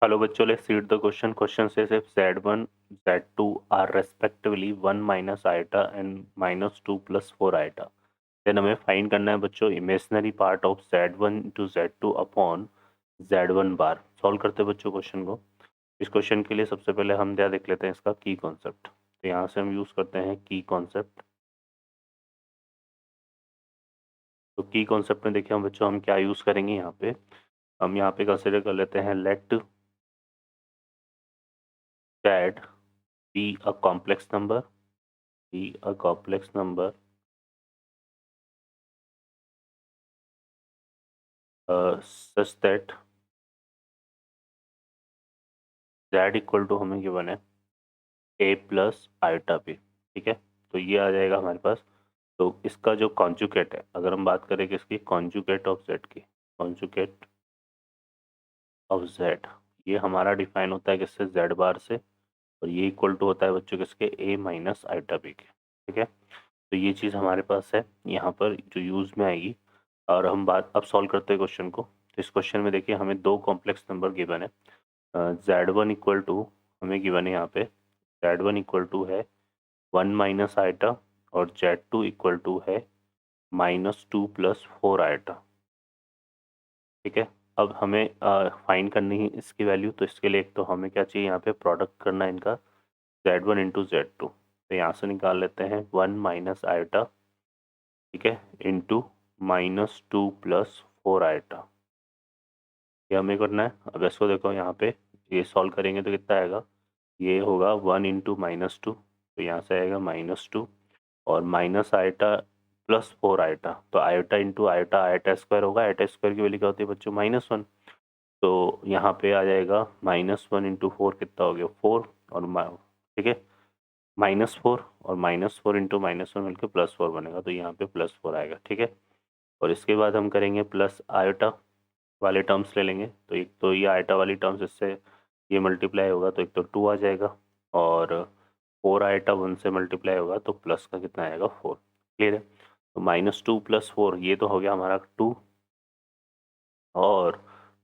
Hello बच्चों, let's read the question. Question says if z1, z2 are respectively 1 minus iota and minus 2 plus 4 iota, then हमें find करना है बच्चों imaginary part of z1 to z2 upon z1 bar. Solve करते हैं बच्चों question को. इस क्वेश्चन के लिए सबसे पहले हम क्या देख लेते हैं इसका की कॉन्सेप्ट. तो यहाँ से हम यूज़ करते हैं की कॉन्सेप्ट. तो की कॉन्सेप्ट में देखिए हम बच्चों हम क्या यूज़ करेंगे यहाँ पे. हम यहाँ पे कंसिडर कर लेते हैं late z be a complex number, be a complex number such that z equal to हमें गिवन है a प्लस आयोटा p. ठीक है, तो ये आ जाएगा हमारे पास. तो इसका जो कॉन्जुगेट है, अगर हम बात करें किसकी, कॉन्जुगेट ऑफ z की, कॉन्जुगेट ऑफ z, ये हमारा डिफाइन होता है किससे, z बार से. और ये इक्वल टू होता है बच्चों किसके, a माइनस आयोटा p के. ठीक है, तो ये चीज़ हमारे पास है यहाँ पर जो यूज़ में आएगी. और हम बात अब सॉल्व करते हैं क्वेश्चन को. तो इस क्वेश्चन में देखिए हमें दो कॉम्प्लेक्स नंबर गिवन है. z1 इक्वल टू हमें गिवन है यहाँ पे, z1 इक्वल टू है 1 माइनस आइटा और z2 इक्वल टू है -2 + 4 आइटा. ठीक है, अब हमें फाइंड करनी है इसकी वैल्यू. तो इसके लिए एक तो हमें क्या चाहिए, यहाँ पे प्रोडक्ट करना है इनका z1 इंटू z2. तो यहाँ से निकाल लेते हैं 1 माइनस आइटा, ठीक है, इंटू -2 + 4 आइटा. ये हमें करना है. अब इसको देखो यहाँ पे ये सॉल्व करेंगे तो कितना आएगा, ये होगा 1 इंटू -2, तो यहाँ से आएगा -2 और माइनस आयोटा प्लस 4 आयोटा. तो iota into iota, iota square होगा. आयोटा स्क्वायर की वैल्यू क्या होती है बच्चों, -1. तो यहाँ पे आ जाएगा -1 इंटू 4 कितना हो गया 4. और ठीक है, -4 और -4 इंटू -1 मिलकर +4 बनेगा. तो यहाँ पे +4 आएगा. ठीक है, और इसके बाद हम करेंगे प्लस आयोटा वाले टर्म्स ले लेंगे. तो एक तो ये आयोटा वाली टर्म्स, इससे ये मल्टीप्लाई होगा तो एक तो 2 आ जाएगा. और 4 आयोटा 1 से मल्टीप्लाई होगा तो प्लस का कितना आएगा 4. क्लियर है. तो -2 + 4 ये तो हो गया हमारा 2, और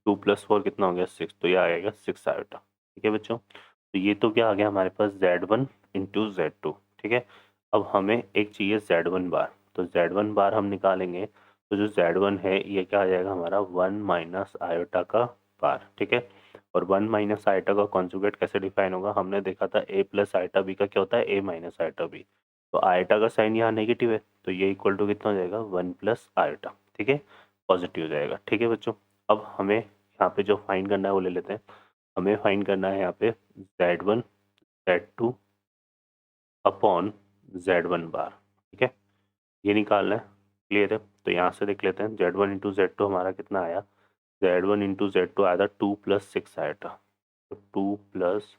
2 + 4 कितना हो गया 6. तो ये आएगा 6 आयोटा. ठीक है बच्चों, तो ये तो क्या आ गया हमारे पास z1 इंटू z2. ठीक है, अब हमें एक चाहिए z1 बार. तो z1 बार हम निकालेंगे तो जो z1 है ये क्या आ जाएगा हमारा 1 माइनस आयोटा का बार. ठीक है, और 1 माइनस आयोटा का कॉन्जुगेट कैसे डिफाइन होगा, हमने देखा था a प्लस आयोटा b का क्या होता है, a माइनस आयोटा b. तो आयोटा का साइन यहाँ नेगेटिव है तो ये इक्वल टू कितना हो जाएगा 1 प्लस आयोटा. ठीक है, पॉजिटिव हो जाएगा. ठीक है बच्चों, अब हमें यहाँ पे जो फाइंड करना है वो ले लेते हैं. हमें फाइंड करना है यहाँ पे z1 z2 अपॉन z1 बार. ठीक है, ये निकालना है. क्लियर है, तो यहाँ से देख लेते हैं z1 इंटू z2 हमारा कितना आया. z1 इंटू z2 आया था 2 + 6 आयोटा. तो 2 +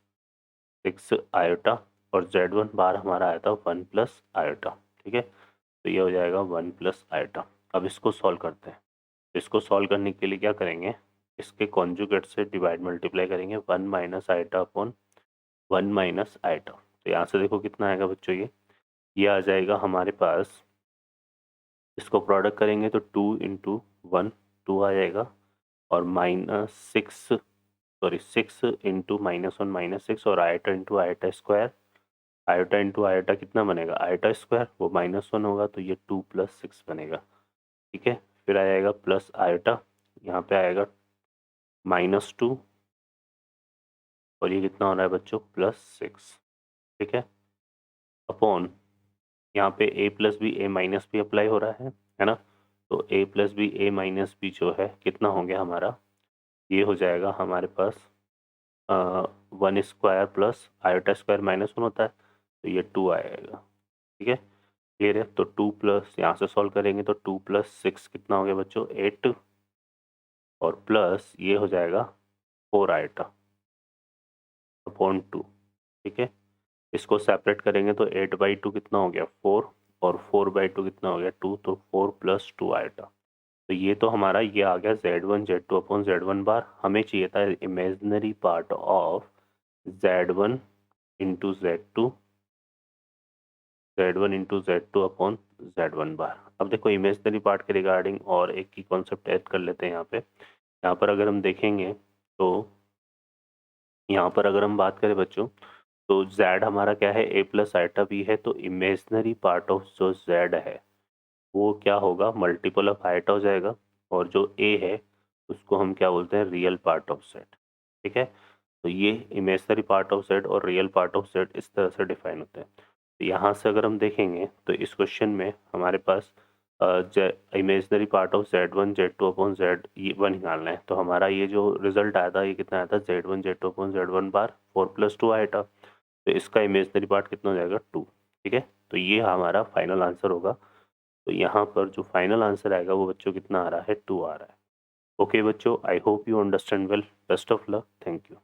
6 आयोटा, और z1 बार हमारा आया था 1 प्लस आयोटा. ठीक है, तो ये हो जाएगा 1 प्लस आयोटा. अब इसको सॉल्व करते हैं. इसको सॉल्व करने के लिए क्या करेंगे, इसके कॉन्जुगेट से डिवाइड मल्टीप्लाई करेंगे. 1 minus iota upon 1 minus iota. तो यहाँ से देखो कितना आएगा बच्चों, ये आ जाएगा हमारे पास. इसको प्रोडक्ट करेंगे तो 2 इंटू 1 2 आ जाएगा, और -6 इंटू -1 -6, और iota into iota square. Iota into iota कितना बनेगा, आयोटा स्क्वायर, वो -1 होगा तो ये 2 + 6 बनेगा. ठीक है, फिर आ जाएगा प्लस आयोटा, यहाँ पे आएगा -2, और ये कितना हो रहा है बच्चों +6. ठीक है, अपॉन यहाँ पे a plus B a minus B apply हो रहा है ना. तो a plus B a minus B जो है कितना हो गया हमारा, ये हो जाएगा हमारे पास 1 स्क्वायर प्लस आयोटा स्क्वायर -1 होता है तो ये 2 आएगा. ठीक है, क्लियर है. तो 2 प्लस यहाँ से सॉल्व करेंगे तो 2 + 6 कितना हो गया बच्चों 8, और प्लस ये हो जाएगा 4 आयोटा अपॉन 2. ठीक है, इसको सेपरेट करेंगे तो 8/2 कितना हो गया 4, और 4/2 कितना हो गया 2, तो 4 + 2 आयोटा. तो ये तो हमारा ये आ गया z1 z2 अपॉन z1 बार. हमें चाहिए था imaginary part of z1 into z2 upon z1 बार. अब देखो इमेजिनरी पार्ट के रिगार्डिंग और एक की कॉन्सेप्ट ऐड कर लेते हैं यहाँ पे. यहाँ पर अगर हम देखेंगे तो यहाँ पर अगर हम बात करें बच्चों, तो z हमारा क्या है, a प्लस आइटा b है, तो इमेजनरी पार्ट ऑफ जो z है वो क्या होगा, मल्टीपल ऑफ आइटा हो जाएगा, और जो a है उसको हम क्या बोलते हैं, रियल पार्ट ऑफ z। ठीक है, तो ये इमेजनरी पार्ट ऑफ z और रियल पार्ट ऑफ z इस तरह से डिफाइन होते हैं। तो यहाँ से अगर हम देखेंगे तो इस क्वेश्चन में हमारे पास imaginary part of z1 z2 upon z1 निकालना है। तो हमारा ये जो रिजल्ट आया था ये कितना आया था, z1 z2 अपॉन z1 बार 4 + 2 आया था। तो इसका इमेजनरी पार्ट कितना हो जाएगा, 2। ठीक है, तो ये हमारा फाइनल आंसर होगा। तो यहाँ पर जो फाइनल आंसर आएगा वो बच्चों कितना आ रहा है, 2 आ रहा है। ओके बच्चों, I hope you understand well. Best of luck, thank you.